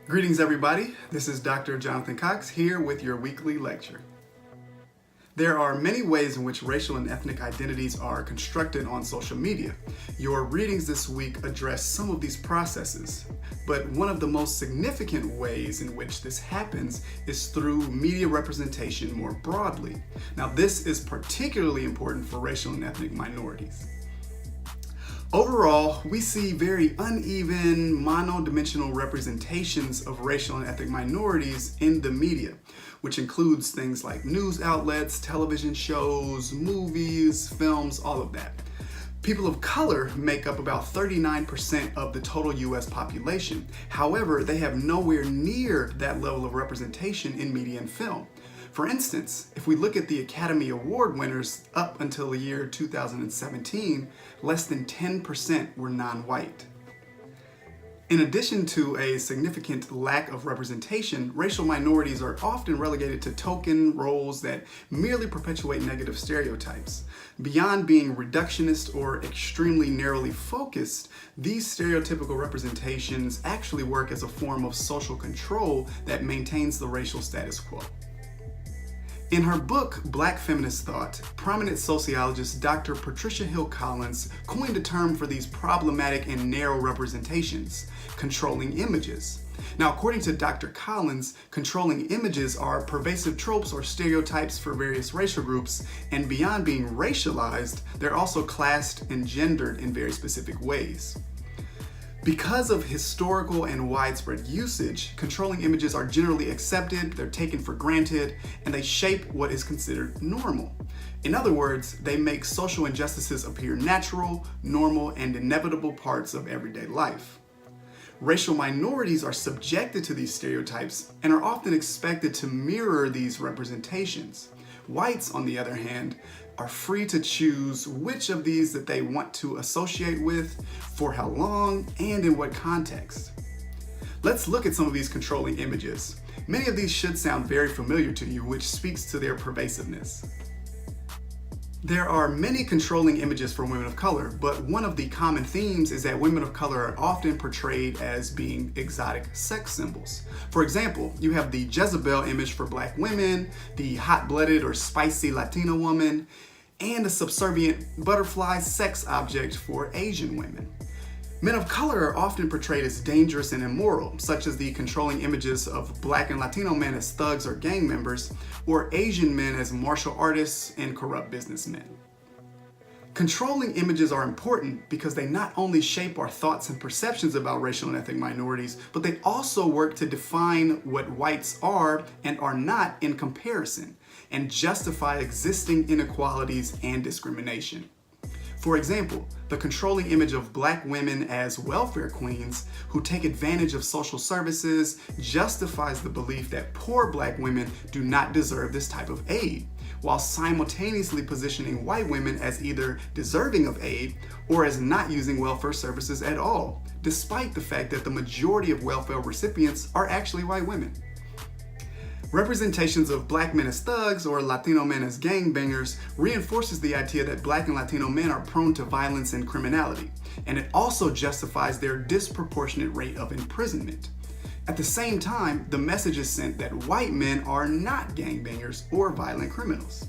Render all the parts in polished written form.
Greetings, everybody. This is Dr. Jonathan Cox here with your weekly lecture. There are many ways in which racial and ethnic identities are constructed on social media. Your readings this week address some of these processes, but one of the most significant ways in which this happens is through media representation more broadly. Now, this is particularly important for racial and ethnic minorities. Overall, we see very uneven, monodimensional representations of racial and ethnic minorities in the media, which includes things like news outlets, television shows, movies, films, all of that. People of color make up about 39% of the total US population. However, they have nowhere near that level of representation in media and film. For instance, if we look at the Academy Award winners up until the year 2017, less than 10% were non-white. In addition to a significant lack of representation, racial minorities are often relegated to token roles that merely perpetuate negative stereotypes. Beyond being reductionist or extremely narrowly focused, these stereotypical representations actually work as a form of social control that maintains the racial status quo. In her book, Black Feminist Thought, prominent sociologist Dr. Patricia Hill Collins coined a term for these problematic and narrow representations: controlling images. Now, according to Dr. Collins, controlling images are pervasive tropes or stereotypes for various racial groups, and beyond being racialized, they're also classed and gendered in very specific ways. Because of historical and widespread usage, controlling images are generally accepted, they're taken for granted, and they shape what is considered normal. In other words, they make social injustices appear natural, normal, and inevitable parts of everyday life. Racial minorities are subjected to these stereotypes and are often expected to mirror these representations. Whites, on the other hand, are free to choose which of these that they want to associate with, for how long, and in what context. Let's look at some of these controlling images. Many of these should sound very familiar to you, which speaks to their pervasiveness. There are many controlling images for women of color, but one of the common themes is that women of color are often portrayed as being exotic sex symbols. For example, you have the Jezebel image for Black women, the hot-blooded or spicy Latina woman, and a subservient butterfly sex object for Asian women. Men of color are often portrayed as dangerous and immoral, such as the controlling images of Black and Latino men as thugs or gang members, or Asian men as martial artists and corrupt businessmen. Controlling images are important because they not only shape our thoughts and perceptions about racial and ethnic minorities, but they also work to define what whites are and are not in comparison, and justify existing inequalities and discrimination. For example, the controlling image of Black women as welfare queens who take advantage of social services justifies the belief that poor Black women do not deserve this type of aid, while simultaneously positioning white women as either deserving of aid or as not using welfare services at all, despite the fact that the majority of welfare recipients are actually white women. Representations of Black men as thugs or Latino men as gangbangers reinforces the idea that Black and Latino men are prone to violence and criminality, and it also justifies their disproportionate rate of imprisonment. At the same time, the message is sent that white men are not gangbangers or violent criminals.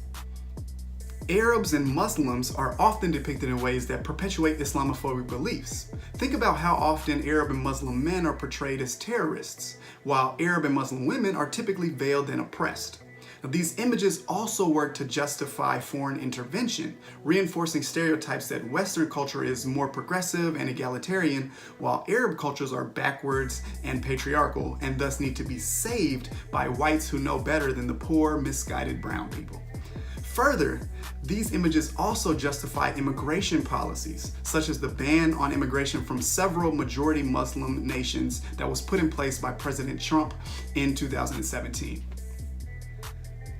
Arabs and Muslims are often depicted in ways that perpetuate Islamophobic beliefs. Think about how often Arab and Muslim men are portrayed as terrorists, while Arab and Muslim women are typically veiled and oppressed. Now, these images also work to justify foreign intervention, reinforcing stereotypes that Western culture is more progressive and egalitarian, while Arab cultures are backwards and patriarchal, and thus need to be saved by whites who know better than the poor, misguided brown people. Further, these images also justify immigration policies, such as the ban on immigration from several majority Muslim nations that was put in place by President Trump in 2017.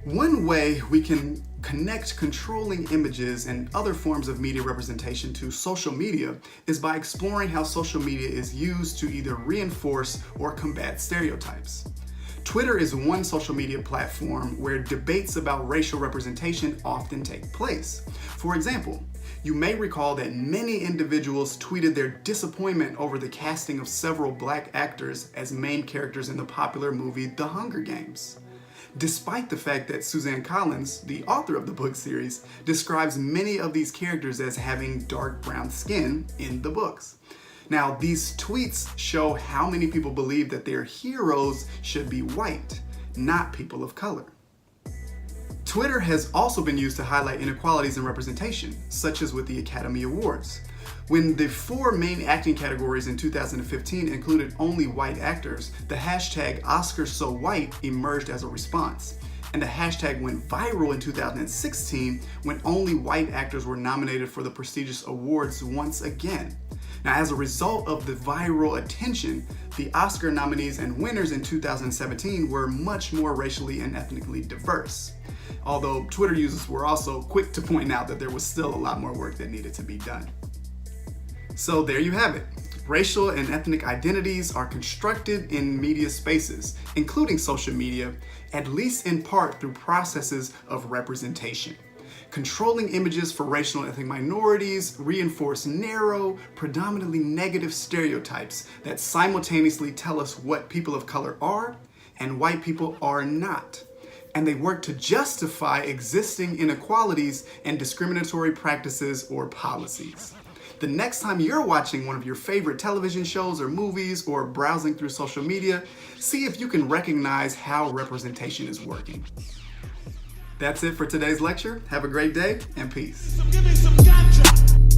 One way we can connect controlling images and other forms of media representation to social media is by exploring how social media is used to either reinforce or combat stereotypes. Twitter is one social media platform where debates about racial representation often take place. For example, You may recall that many individuals tweeted their disappointment over the casting of several black actors as main characters in the popular movie The Hunger Games. Despite the fact that Suzanne Collins, the author of the book series, describes many of these characters as having dark brown skin in the books. Now, these tweets show how many people believe that their heroes should be white, not people of color. Twitter has also been used to highlight inequalities in representation, such as with the Academy Awards. When the 4 main acting categories in 2015 included only white actors, the hashtag #OscarsSoWhite emerged as a response. And the hashtag went viral in 2016 when only white actors were nominated for the prestigious awards once again. Now, as a result of the viral attention, the Oscar nominees and winners in 2017 were much more racially and ethnically diverse. Although Twitter users were also quick to point out that there was still a lot more work that needed to be done. So there you have it. Racial and ethnic identities are constructed in media spaces, including social media, at least in part through processes of representation. Controlling images for racial and ethnic minorities reinforce narrow, predominantly negative stereotypes that simultaneously tell us what people of color are and white people are not. And they work to justify existing inequalities and discriminatory practices or policies. The next time you're watching one of your favorite television shows or movies or browsing through social media, see if you can recognize how representation is working. That's it for today's lecture. Have a great day and peace. Give me some ganja.